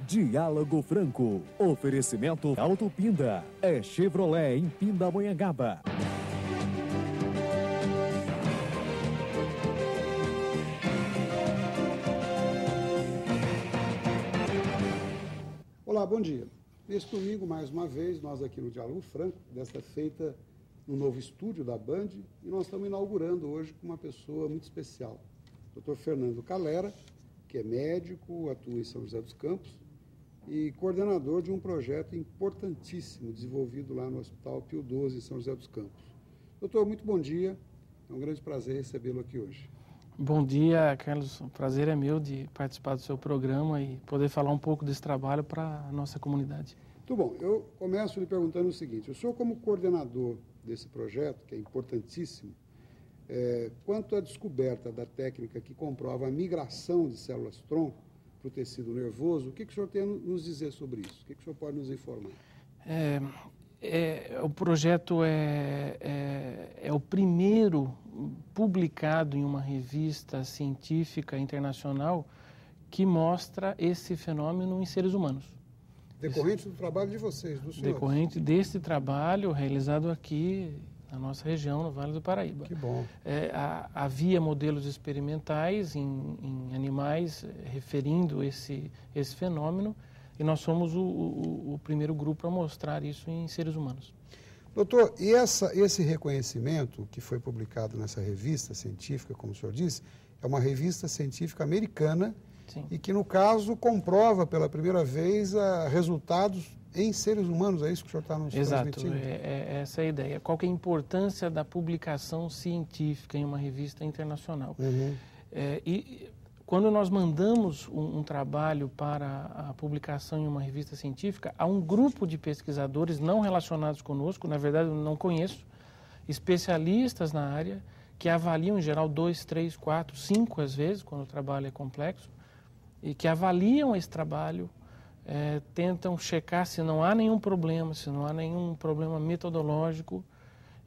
Diálogo Franco. Oferecimento Auto Pinda. É Chevrolet em Pindamonhangaba. Olá, bom dia. Neste domingo, mais uma vez, nós aqui no Diálogo Franco, desta feita no novo estúdio da Band, e nós estamos inaugurando hoje com uma pessoa muito especial, Dr. Fernando Calera, que é médico, atua em São José dos Campos e coordenador de um projeto importantíssimo desenvolvido lá no Hospital Pio XII, em São José dos Campos. Doutor, muito bom dia. É um grande prazer recebê-lo aqui hoje. Bom dia, Carlos. O prazer é meu de participar do seu programa e poder falar um pouco desse trabalho para a nossa comunidade. Muito bom. Eu começo lhe perguntando o seguinte. O senhor, como coordenador desse projeto, que é importantíssimo, quanto à descoberta da técnica que comprova a migração de células-tronco para o tecido nervoso, o que o senhor tem a nos dizer sobre isso? O que o senhor pode nos informar? O projeto é o primeiro publicado em uma revista científica internacional que mostra esse fenômeno em seres humanos. Decorrente do trabalho de vocês, dos senhores? Decorrente desse trabalho realizado aqui na nossa região, no Vale do Paraíba. Que bom. Havia modelos experimentais em animais referindo esse fenômeno e nós somos o primeiro grupo a mostrar isso em seres humanos. Doutor, e esse reconhecimento que foi publicado nessa revista científica, como o senhor disse, é uma revista científica americana. Sim. E que, no caso, comprova pela primeira vez resultados em seres humanos. É isso que o senhor está nos transmitindo? Exato, essa é a ideia. Qual que é a importância da publicação científica em uma revista internacional? Uhum. E quando nós mandamos um trabalho para a publicação em uma revista científica, há um grupo de pesquisadores não relacionados conosco, na verdade eu não conheço, especialistas na área, que avaliam em geral 2, 3, 4, 5 às vezes, quando o trabalho é complexo, e que avaliam esse trabalho, tentam checar se não há nenhum problema metodológico,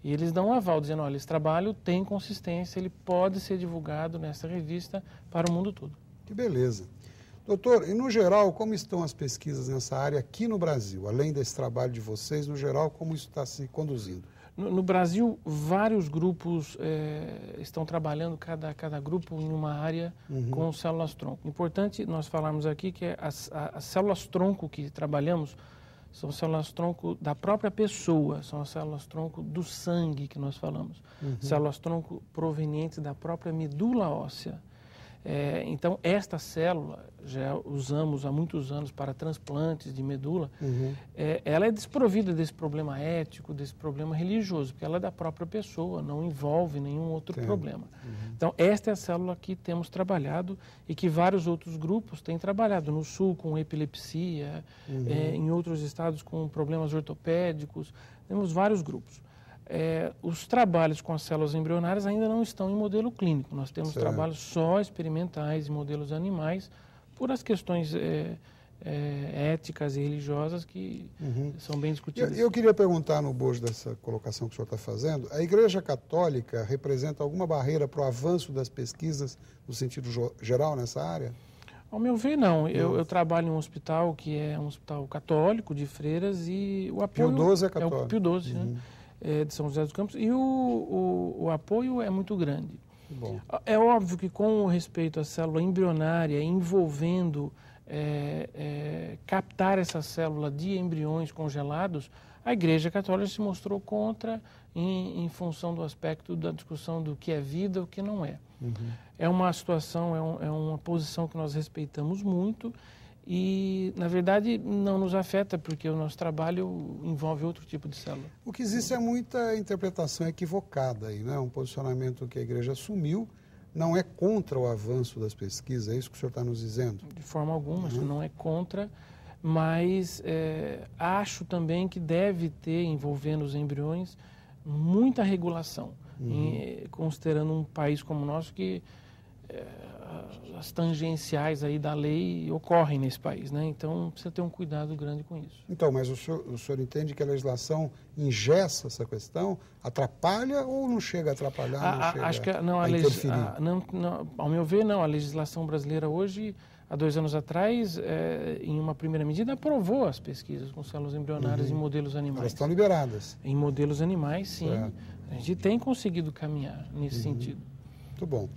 e eles dão um aval, dizendo, olha, esse trabalho tem consistência, ele pode ser divulgado nessa revista para o mundo todo. Que beleza. Doutor, e no geral, como estão as pesquisas nessa área aqui no Brasil? Além desse trabalho de vocês, no geral, como isso está se conduzindo? No Brasil, vários grupos estão trabalhando, cada grupo em uma área com células-tronco. Importante nós falarmos aqui que as células-tronco que trabalhamos são células-tronco da própria pessoa, são as células-tronco do sangue que nós falamos. Células-tronco provenientes da própria medula óssea. Então, esta célula, já usamos há muitos anos para transplantes de medula, ela é desprovida desse problema ético, desse problema religioso, porque ela é da própria pessoa, não envolve nenhum outro problema. Então, esta é a célula que temos trabalhado e que vários outros grupos têm trabalhado. No Sul, com epilepsia, em outros estados com problemas ortopédicos, temos vários grupos. Os trabalhos com as células embrionárias ainda não estão em modelo clínico. Nós temos trabalhos só experimentais em modelos animais por as questões éticas e religiosas que são bem discutidas. Eu queria perguntar no bojo dessa colocação que o senhor está fazendo, a Igreja Católica representa alguma barreira para o avanço das pesquisas no sentido geral nessa área? Ao meu ver, não. Eu trabalho em um hospital que é um hospital católico de freiras e o apoio... Pio XII é católico. É o Pio XII, né? De São José dos Campos, e o apoio é muito grande. Bom. É óbvio que com respeito à célula embrionária, envolvendo captar essa célula de embriões congelados, a Igreja Católica se mostrou contra em função do aspecto da discussão do que é vida e o que não é. É uma situação, é uma posição que nós respeitamos muito. E, na verdade, não nos afeta, porque o nosso trabalho envolve outro tipo de célula. O que existe é muita interpretação equivocada aí, né? Um posicionamento que a igreja assumiu não é contra o avanço das pesquisas, é isso que o senhor está nos dizendo? De forma alguma, acho que não é contra, mas acho também que deve ter, envolvendo os embriões, muita regulação, considerando um país como o nosso que... as tangenciais aí da lei ocorrem nesse país, né? Então precisa ter um cuidado grande com isso. Então, mas o senhor entende que a legislação engessa essa questão, atrapalha ou não chega a atrapalhar, acho que não, a interferir? Ao meu ver, não. A legislação brasileira hoje há 2 anos atrás, em uma primeira medida, aprovou as pesquisas com células embrionárias em modelos animais. Elas estão liberadas. Em modelos animais, sim. A gente tem conseguido caminhar nesse sentido. Muito bom.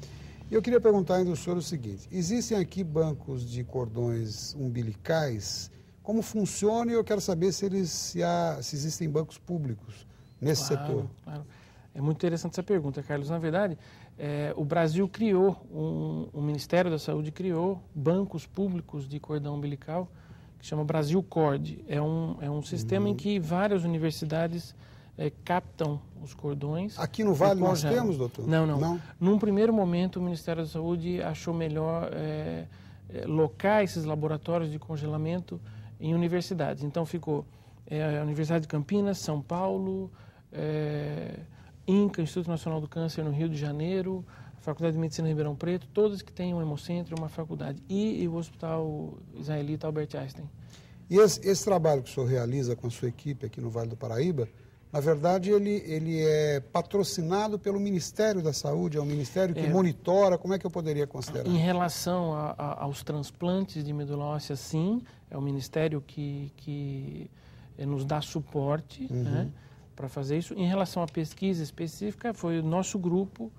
E eu queria perguntar ainda ao senhor o seguinte, existem aqui bancos de cordões umbilicais, como funciona, e eu quero saber se existem bancos públicos nesse setor. Claro. É muito interessante essa pergunta, Carlos. Na verdade, o Brasil criou, o Ministério da Saúde criou bancos públicos de cordão umbilical, que chama Brasil Cord. É um sistema em que várias universidades captam os cordões. Aqui no Vale nós temos, doutor? Não. Num primeiro momento, o Ministério da Saúde achou melhor locar esses laboratórios de congelamento em universidades. Então, ficou a Universidade de Campinas, São Paulo, INCA, Instituto Nacional do Câncer, no Rio de Janeiro, a Faculdade de Medicina em Ribeirão Preto, todas que têm um hemocentro, uma faculdade, e o Hospital Israelita Albert Einstein. E esse trabalho que o senhor realiza com a sua equipe aqui no Vale do Paraíba, na verdade, ele é patrocinado pelo Ministério da Saúde, é um ministério que monitora, como é que eu poderia considerar? Em relação aos transplantes de medula óssea, sim, é o ministério que nos dá suporte, né, para fazer isso. Em relação à pesquisa específica, foi o nosso grupo,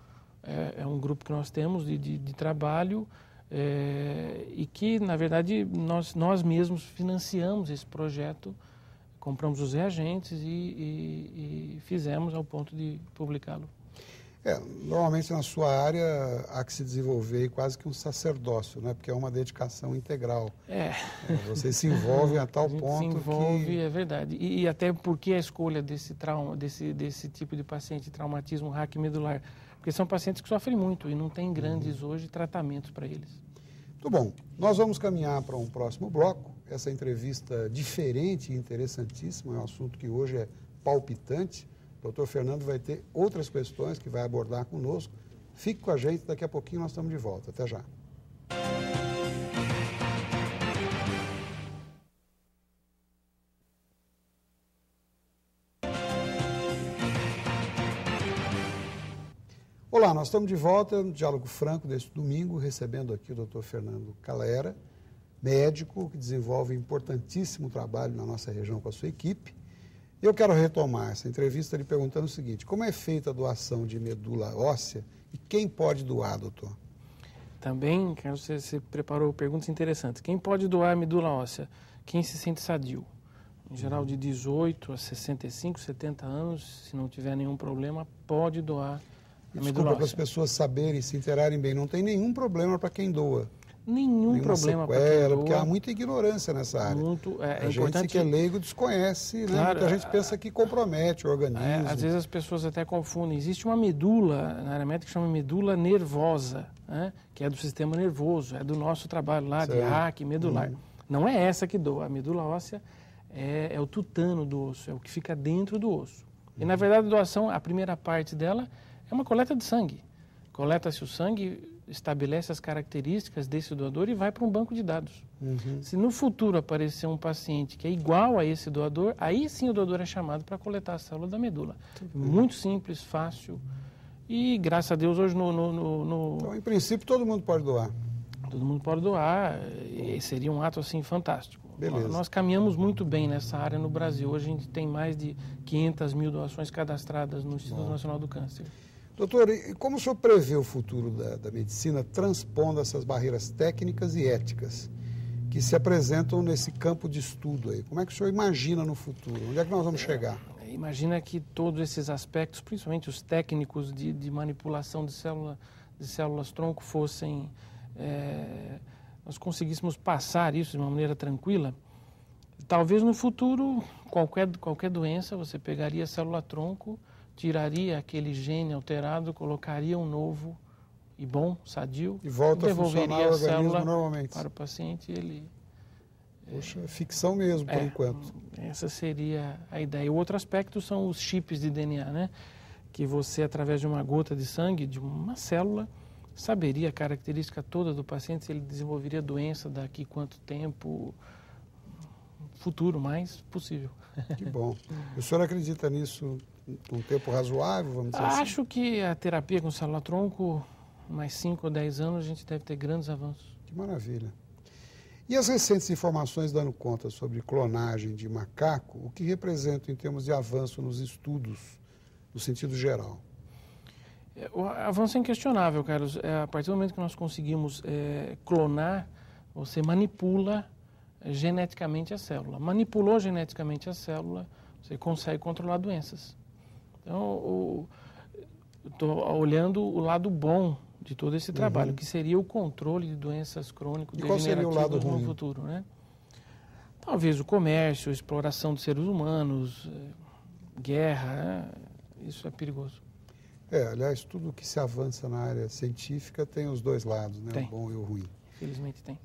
é um grupo que nós temos de trabalho, e que, na verdade, nós mesmos financiamos esse projeto, compramos os reagentes e fizemos ao ponto de publicá-lo. Normalmente na sua área há que se desenvolver quase que um sacerdócio, né? Porque é uma dedicação integral. Vocês se envolvem a tal ponto se envolve, que... é verdade. E até porque a escolha desse trauma, desse tipo de paciente, traumatismo raquimedular, porque são pacientes que sofrem muito e não tem grandes hoje tratamentos para eles. Muito bom. Nós vamos caminhar para um próximo bloco. Essa entrevista diferente e interessantíssima, é um assunto que hoje é palpitante. O doutor Fernando vai ter outras questões que vai abordar conosco. Fique com a gente, daqui a pouquinho nós estamos de volta. Até já. Olá, nós estamos de volta no Diálogo Franco deste domingo, recebendo aqui o doutor Fernando Calera, médico que desenvolve importantíssimo trabalho na nossa região com a sua equipe. Eu quero retomar essa entrevista lhe perguntando o seguinte, como é feita a doação de medula óssea e quem pode doar, doutor? Também, Carlos, você preparou perguntas interessantes. Quem pode doar medula óssea? Quem se sente sadio. Em geral, de 18 a 65, 70 anos, se não tiver nenhum problema, pode doar a medula óssea. Desculpa, para as pessoas saberem, se inteirarem bem, não tem nenhum problema para quem doa. Nenhum problema para quem doa. Porque há muita ignorância nessa área. A gente que é leigo desconhece, né? Claro, muita gente pensa que compromete o organismo. Às vezes as pessoas até confundem. Existe uma medula, na área médica, que chama medula nervosa, né? Que é do sistema nervoso, é do nosso trabalho lá, de raque medular. Não é essa que doa. A medula óssea é o tutano do osso, é o que fica dentro do osso. E, na verdade, a doação, a primeira parte dela é uma coleta de sangue. Coleta-se o sangue, estabelece as características desse doador e vai para um banco de dados. Se no futuro aparecer um paciente que é igual a esse doador, aí sim o doador é chamado para coletar a célula da medula. Muito simples, fácil e, graças a Deus, hoje Então, em princípio, todo mundo pode doar. Todo mundo pode doar, e seria um ato assim fantástico. Beleza. Nós caminhamos muito bem nessa área no Brasil. Hoje a gente tem mais de 500 mil doações cadastradas no Instituto Nacional do Câncer. Doutor, e como o senhor prevê o futuro da medicina transpondo essas barreiras técnicas e éticas que se apresentam nesse campo de estudo aí? Como é que o senhor imagina no futuro? Onde é que nós vamos chegar? Imagina que todos esses aspectos, principalmente os técnicos de manipulação de células-tronco, fossem... nós conseguíssemos passar isso de uma maneira tranquila. Talvez no futuro, qualquer doença, você pegaria a célula-tronco, tiraria aquele gene alterado, colocaria um novo e bom, sadio, e volta devolveria a funcionar o a célula normalmente para o paciente. Ele Poxa, ficção mesmo, por enquanto. Essa seria a ideia. O outro aspecto são os chips de DNA, né? Que você, através de uma gota de sangue, de uma célula, saberia a característica toda do paciente, se ele desenvolveria doença daqui quanto tempo, futuro mais possível. Que bom. O senhor acredita nisso num tempo razoável, vamos dizer assim? Acho que a terapia com célula-tronco, mais 5 ou 10 anos, a gente deve ter grandes avanços. Que maravilha. E as recentes informações dando conta sobre clonagem de macaco, o que representam em termos de avanço nos estudos, no sentido geral? O avanço é inquestionável, Carlos. A partir do momento que nós conseguimos clonar, você manipula geneticamente a célula. Manipulou geneticamente a célula, você consegue controlar doenças. Então, estou olhando o lado bom de todo esse trabalho, que seria o controle de doenças crônico-degenerativas no futuro, né? Talvez o comércio, a exploração de seres humanos, guerra, isso é perigoso. Aliás, tudo que se avança na área científica tem os dois lados, né? Tem. O bom e o ruim. Infelizmente tem.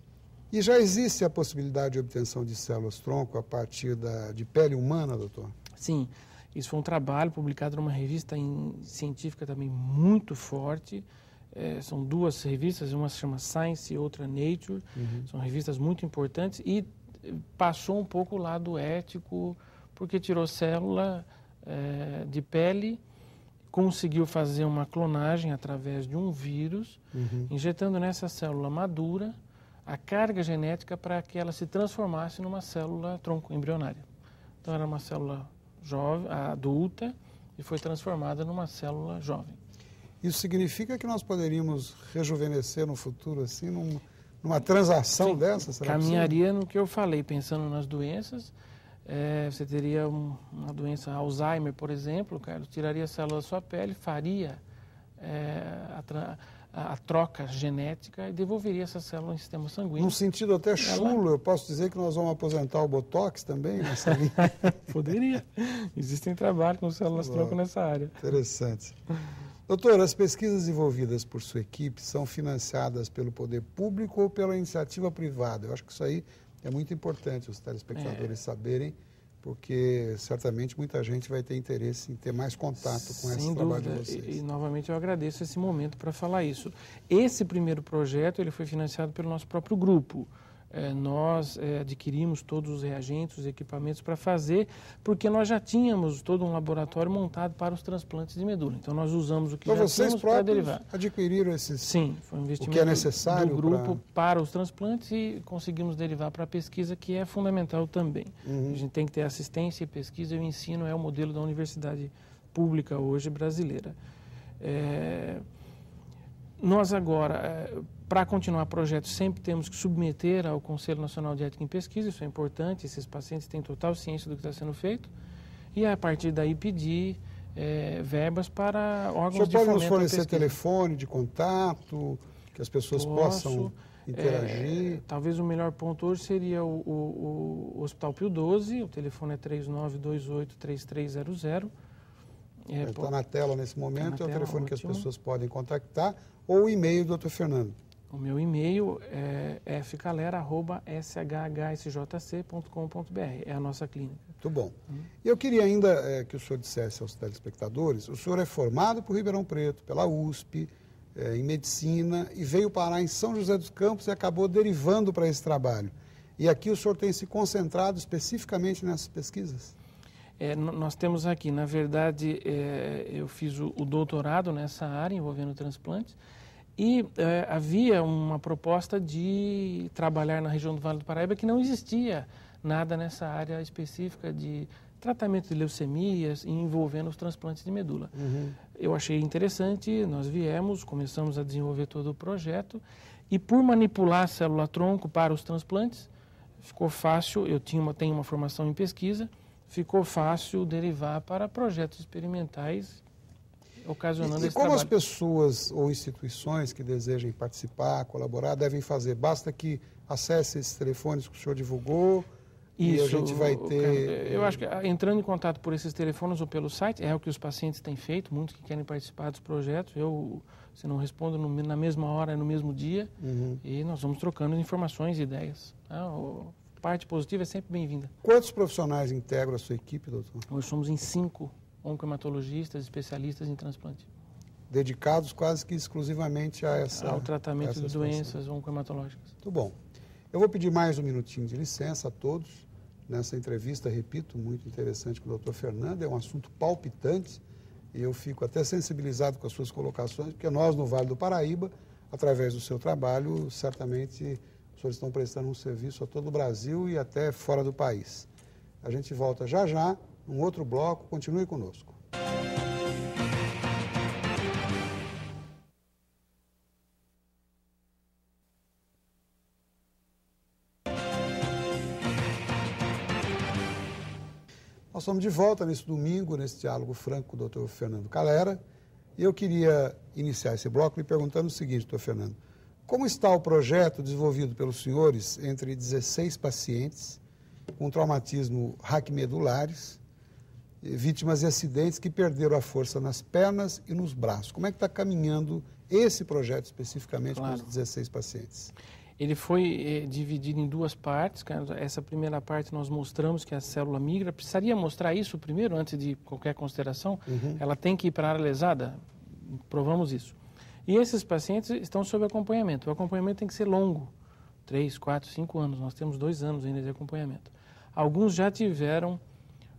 E já existe a possibilidade de obtenção de células-tronco a partir de pele humana, doutor? Sim. Isso foi um trabalho publicado numa revista científica também muito forte. São duas revistas, uma se chama Science e outra Nature. São revistas muito importantes e passou um pouco o lado ético, porque tirou célula de pele, conseguiu fazer uma clonagem através de um vírus, injetando nessa célula madura a carga genética para que ela se transformasse numa célula tronco embrionária. Então era uma célula jovem, adulta, e foi transformada numa célula jovem. Isso significa que nós poderíamos rejuvenescer no futuro, assim, numa transação dessa? Será caminharia no que eu falei, pensando nas doenças. Você teria uma doença Alzheimer, por exemplo, Carlos, tiraria a célula da sua pele, faria a troca genética e devolveria essa célula em sistema sanguíneo. Num sentido até chulo, eu posso dizer que nós vamos aposentar o Botox também nessa linha? Poderia. Existem trabalhos com células-tronco nessa área. Interessante. Doutor, as pesquisas desenvolvidas por sua equipe são financiadas pelo poder público ou pela iniciativa privada? Eu acho que isso aí é muito importante os telespectadores saberem, porque certamente muita gente vai ter interesse em ter mais contato com esse trabalho de vocês. E novamente eu agradeço esse momento para falar isso. Esse primeiro projeto ele foi financiado pelo nosso próprio grupo. Nós adquirimos todos os reagentes, os equipamentos para fazer, porque nós já tínhamos todo um laboratório montado para os transplantes de medula. Então nós usamos o que já tínhamos para derivar. Adquiriram esses? Sim, foi um investimento o que é necessário do grupo para os transplantes e conseguimos derivar para a pesquisa, que é fundamental também. A gente tem que ter assistência e pesquisa, e o ensino é o modelo da universidade pública hoje brasileira. Nós agora, para continuar o projeto, sempre temos que submeter ao Conselho Nacional de Ética em Pesquisa, isso é importante, esses pacientes têm total ciência do que está sendo feito, e a partir daí pedir verbas para órgãos de fomento à pesquisa. O senhor pode nos fornecer telefone de contato, que as pessoas possam interagir? Talvez o melhor ponto hoje seria o Hospital Pio XII, o telefone é 3928-3300. Está na tela nesse momento, é o telefone que as pessoas podem contactar, ou o e-mail do Dr. Fernando. O meu e-mail é fcalera@shhsjc.com.br, é a nossa clínica. Muito bom. E eu queria ainda que o senhor dissesse aos telespectadores, o senhor é formado por Ribeirão Preto, pela USP, em medicina, e veio parar em São José dos Campos e acabou derivando para esse trabalho. E aqui o senhor tem se concentrado especificamente nessas pesquisas? Nós temos aqui, na verdade, eu fiz o doutorado nessa área envolvendo transplantes e havia uma proposta de trabalhar na região do Vale do Paraíba que não existia nada nessa área específica de tratamento de leucemias envolvendo os transplantes de medula. Eu achei interessante, nós viemos, começamos a desenvolver todo o projeto e por manipular a célula-tronco para os transplantes, ficou fácil, tenho uma formação em pesquisa, ficou fácil derivar para projetos experimentais, ocasionando esse trabalho. E como as pessoas ou instituições que desejem participar, colaborar, devem fazer? Basta que acesse esses telefones que o senhor divulgou e a gente vai ter... Eu acho que entrando em contato por esses telefones ou pelo site, é o que os pacientes têm feito, muitos que querem participar dos projetos. Se não respondo na mesma hora, no mesmo dia, e nós vamos trocando informações e ideias. Parte positiva é sempre bem-vinda. Quantos profissionais integram a sua equipe, doutor? Hoje somos em 5 oncohematologistas, especialistas em transplante. Dedicados quase que exclusivamente ao tratamento de doenças oncohematológicas. Muito bom. Eu vou pedir mais um minutinho de licença a todos nessa entrevista, repito, muito interessante com o doutor Fernando. É um assunto palpitante e eu fico até sensibilizado com as suas colocações, porque nós no Vale do Paraíba, através do seu trabalho, certamente os senhores estão prestando um serviço a todo o Brasil e até fora do país. A gente volta já já, num outro bloco, continue conosco. Nós estamos de volta nesse domingo, nesse diálogo franco com o Dr. Fernando Calera, e eu queria iniciar esse bloco me perguntando o seguinte, Dr. Fernando, como está o projeto desenvolvido pelos senhores entre 16 pacientes com traumatismo raquimedulares, vítimas de acidentes que perderam a força nas pernas e nos braços? Como é que está caminhando esse projeto especificamente com os 16 pacientes? Ele foi dividido em duas partes. Essa primeira parte nós mostramos que a célula migra. Precisaria mostrar isso primeiro, antes de qualquer consideração? Ela tem que ir para a área lesada? Provamos isso. E esses pacientes estão sob acompanhamento. O acompanhamento tem que ser longo, 3, 4, 5 anos. Nós temos 2 anos ainda de acompanhamento. Alguns já tiveram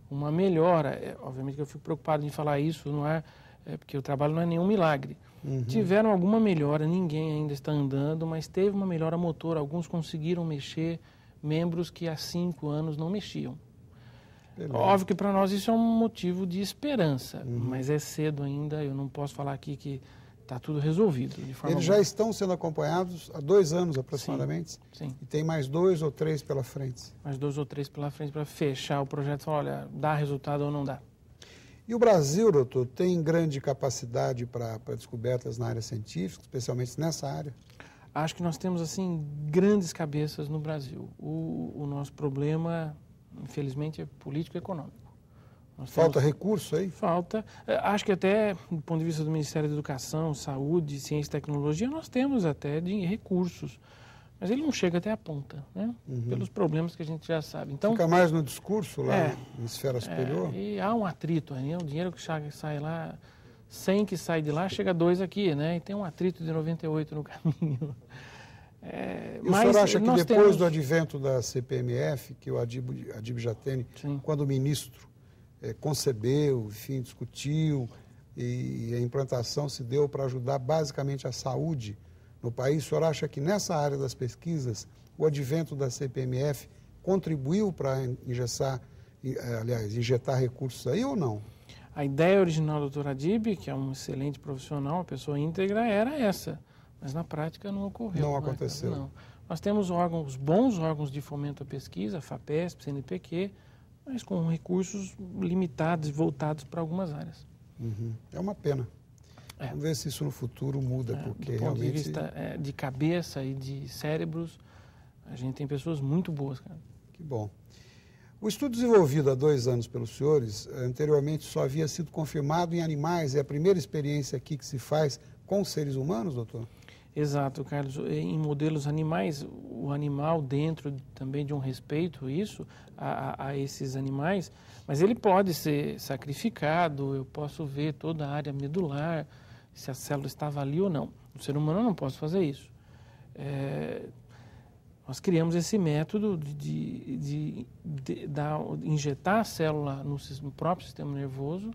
uma melhora. Obviamente que eu fico preocupado em falar isso no ar, porque o trabalho não é nenhum milagre. Tiveram alguma melhora, ninguém ainda está andando, mas teve uma melhora motora. Alguns conseguiram mexer membros que há 5 anos não mexiam. Beleza. Óbvio que para nós isso é um motivo de esperança, mas é cedo ainda, eu não posso falar aqui que está tudo resolvido. Eles já estão sendo acompanhados há 2 anos aproximadamente? Sim. E tem mais 2 ou 3 pela frente? Mais 2 ou 3 pela frente para fechar o projeto e falar, olha, dá resultado ou não dá. E o Brasil, doutor, tem grande capacidade para descobertas na área científica, especialmente nessa área? Acho que nós temos, assim, grandes cabeças no Brasil. O nosso problema, infelizmente, é político e econômico. Falta recurso aí? Falta. Acho que até, do ponto de vista do Ministério da Educação, Saúde, Ciência e Tecnologia, nós temos até de recursos. Mas ele não chega até a ponta, né? Pelos problemas que a gente já sabe. Então, fica mais no discurso lá, na esfera superior? E há um atrito aí, o dinheiro que sai lá, 100 que sai de lá, chega 2 aqui, né? E tem um atrito de 98 no caminho. E o senhor acha que depois do advento da CPMF, que o Adib Jatene, quando o ministro concebeu, enfim, discutiu, e a implantação se deu para ajudar basicamente a saúde no país, o senhor acha que nessa área das pesquisas o advento da CPMF contribuiu para injetar recursos aí ou não? A ideia original do Dr. Adib, que é um excelente profissional, uma pessoa íntegra, era essa, mas na prática não ocorreu. Não aconteceu. Não. Nós temos bons órgãos de fomento à pesquisa, FAPESP, CNPq, mas com recursos limitados e voltados para algumas áreas. É uma pena. Vamos ver se isso no futuro muda, porque do ponto realmente... de vista de cabeça e de cérebros, a gente tem pessoas muito boas, cara. Que bom. O estudo desenvolvido há 2 anos pelos senhores, anteriormente só havia sido confirmado em animais. É a primeira experiência aqui que se faz com seres humanos, doutor? Exato, Carlos. Em modelos animais, o animal dentro também de um respeito a esses animais, mas ele pode ser sacrificado, eu posso ver toda a área medular, se a célula estava ali ou não. No ser humano eu não posso fazer isso. Nós criamos esse método de injetar a célula no próprio sistema nervoso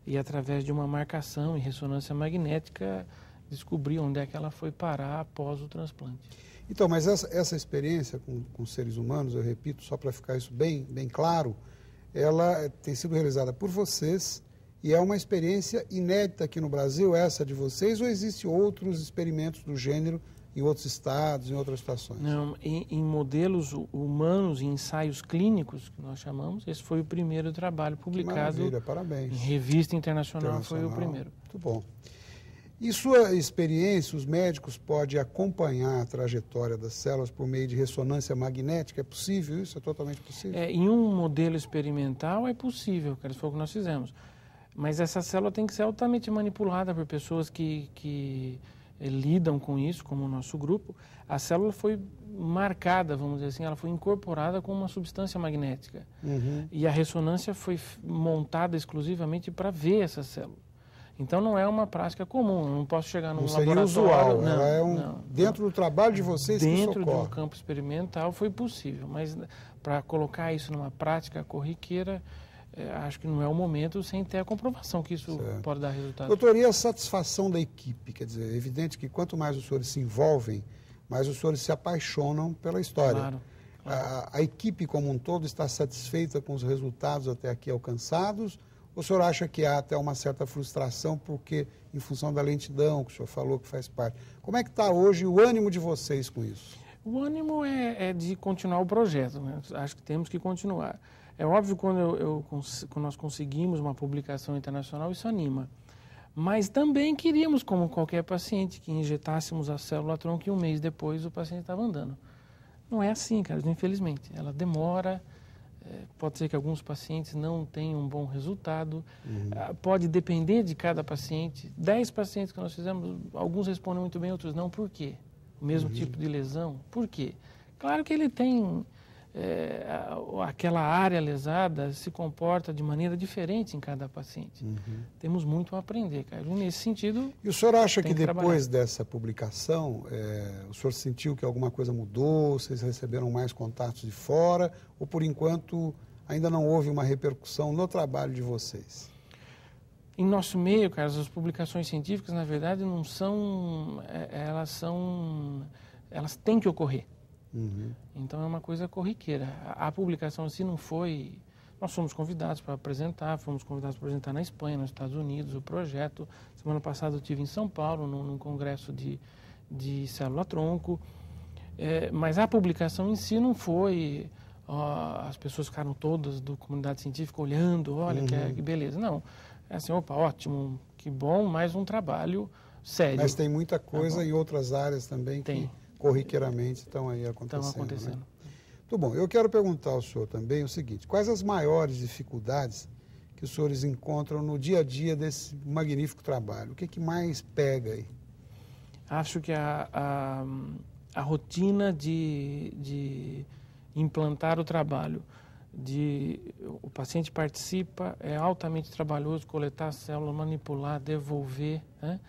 e, através de uma marcação e ressonância magnética, descobrir onde é que ela foi parar após o transplante. Então, mas essa experiência com seres humanos, eu repito, só para ficar isso bem claro, ela tem sido realizada por vocês e é uma experiência inédita aqui no Brasil, essa de vocês, ou existem outros experimentos do gênero em outros estados, em outras situações? Não, em modelos humanos, em ensaios clínicos, que nós chamamos, esse foi o primeiro trabalho publicado. Que maravilha, parabéns. Em revista internacional foi o primeiro. Muito bom. Em sua experiência, os médicos podem acompanhar a trajetória das células por meio de ressonância magnética? É possível isso? É totalmente possível? Em um modelo experimental é possível, que foi o que nós fizemos. Mas essa célula tem que ser altamente manipulada por pessoas que lidam com isso, como o nosso grupo. A célula foi marcada, vamos dizer assim, ela foi incorporada com uma substância magnética. E a ressonância foi montada exclusivamente para ver essa célula. Então não é uma prática comum, eu não posso chegar num laboratório... Não seria usual, ela é dentro do trabalho de vocês que isso ocorre. Dentro de um campo experimental foi possível, mas para colocar isso numa prática corriqueira, acho que não é o momento sem ter a comprovação que isso pode dar resultado. Doutor, e a satisfação da equipe? Quer dizer, é evidente que quanto mais os senhores se envolvem mas os senhores se apaixonam pela história. Claro. A equipe como um todo está satisfeita com os resultados até aqui alcançados? Ou o senhor acha que há até uma certa frustração porque, em função da lentidão que o senhor falou que faz parte? Como é que está hoje o ânimo de vocês com isso? O ânimo é de continuar o projeto, né? Acho que temos que continuar. É óbvio que quando nós conseguimos uma publicação internacional, isso anima. Mas também queríamos, como qualquer paciente, que injetássemos a célula-tronco e um mês depois o paciente estava andando. Não é assim, Carlos, infelizmente. Ela demora, pode ser que alguns pacientes não tenham um bom resultado, pode depender de cada paciente. 10 pacientes que nós fizemos, alguns respondem muito bem, outros não. Por quê? O mesmo tipo de lesão. Por quê? Claro que ele tem... aquela área lesada se comporta de maneira diferente em cada paciente. Temos muito a aprender, Carlos. Nesse sentido... E o senhor acha que depois dessa publicação, o senhor sentiu que alguma coisa mudou, vocês receberam mais contatos de fora, ou por enquanto ainda não houve uma repercussão no trabalho de vocês? Em nosso meio, Carlos, as publicações científicas, na verdade, não são... Elas têm que ocorrer. Então é uma coisa corriqueira. A publicação assim não foi... Nós fomos convidados para apresentar, na Espanha, nos Estados Unidos, o projeto. Semana passada eu estive em São Paulo, num congresso de célula-tronco. Mas a publicação em si não foi... as pessoas ficaram todas da comunidade científica olhando, olha que beleza. Não, é assim, opa, ótimo, que bom, mais um trabalho sério. Mas tem muita coisa em outras áreas também que corriqueiramente estão aí acontecendo. Estão acontecendo. Né? Muito bom. Eu quero perguntar ao senhor também o seguinte, quais as maiores dificuldades que os senhores encontram no dia a dia desse magnífico trabalho? O que mais pega aí? Acho que a rotina de implantar o trabalho, o paciente participa, é altamente trabalhoso, coletar a célula, manipular, devolver, né?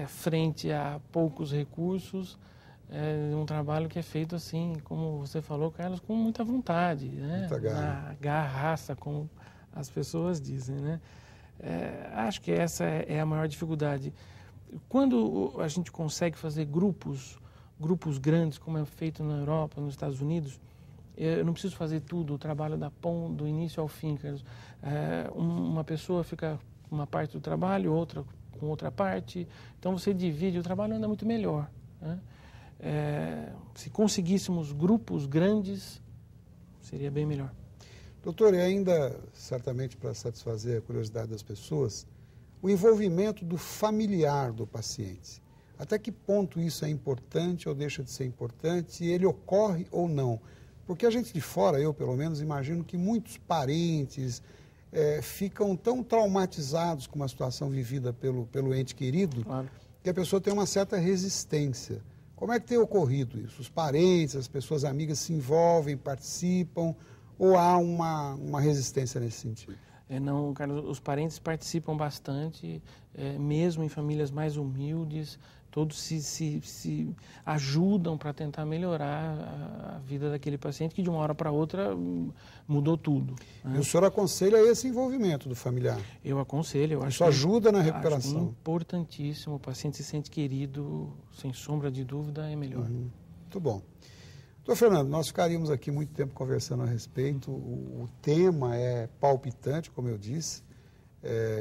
Frente a poucos recursos, é um trabalho que é feito assim, como você falou, Carlos, com muita vontade, né? Muita garra. Na garraça, como as pessoas dizem, né? Acho que essa é a maior dificuldade. Quando a gente consegue fazer grupos grandes, como é feito na Europa, nos Estados Unidos, eu não preciso fazer tudo, o trabalho do início ao fim, Carlos. Uma pessoa fica com uma parte do trabalho, outra com outra parte, então você divide, o trabalho anda muito melhor, né? Se conseguíssemos grupos grandes, seria bem melhor. Doutor, e ainda, certamente para satisfazer a curiosidade das pessoas, o envolvimento do familiar do paciente. Até que ponto isso é importante ou deixa de ser importante, e ele ocorre ou não? Porque a gente de fora, eu pelo menos, imagino que muitos parentes ficam tão traumatizados com uma situação vivida pelo ente querido, Claro. que a pessoa tem uma certa resistência. Como é que tem ocorrido isso? Os parentes, as pessoas amigas se envolvem, participam, ou há uma resistência nesse sentido? Não, Carlos, os parentes participam bastante, mesmo em famílias mais humildes, todos se ajudam para tentar melhorar a vida daquele paciente que de uma hora para outra mudou tudo, né? E o senhor aconselha esse envolvimento do familiar? Eu aconselho, eu acho Isso ajuda na recuperação? Acho importantíssimo, o paciente se sente querido, sem sombra de dúvida, é melhor. Muito bom. Doutor Fernando, nós ficaríamos aqui muito tempo conversando a respeito, o tema é palpitante, como eu disse,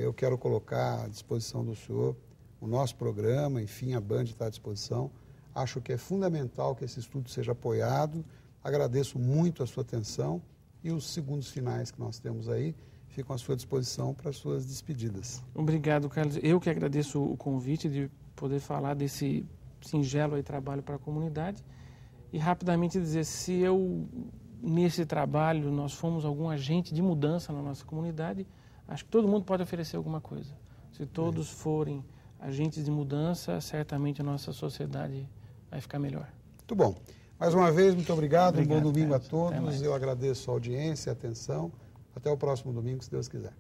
eu quero colocar à disposição do senhor o nosso programa, enfim, a Band está à disposição. Acho que é fundamental que esse estudo seja apoiado. Agradeço muito a sua atenção e os segundos finais que nós temos aí ficam à sua disposição para as suas despedidas. Obrigado, Carlos. Eu que agradeço o convite de poder falar desse singelo aí trabalho para a comunidade e rapidamente dizer, se nesse trabalho, nós fomos algum agente de mudança na nossa comunidade, acho que todo mundo pode oferecer alguma coisa. Se todos forem agentes de mudança, certamente a nossa sociedade vai ficar melhor. Muito bom. Mais uma vez, muito obrigado. Um bom domingo, Carlos. a todos. Eu agradeço a audiência, a atenção. Até o próximo domingo, se Deus quiser.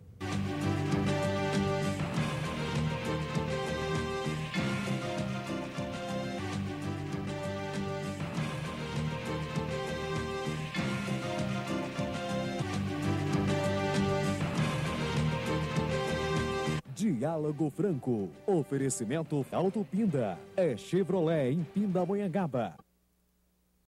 Diálogo Franco. Oferecimento Auto Pinda. É Chevrolet em Pindamonhangaba.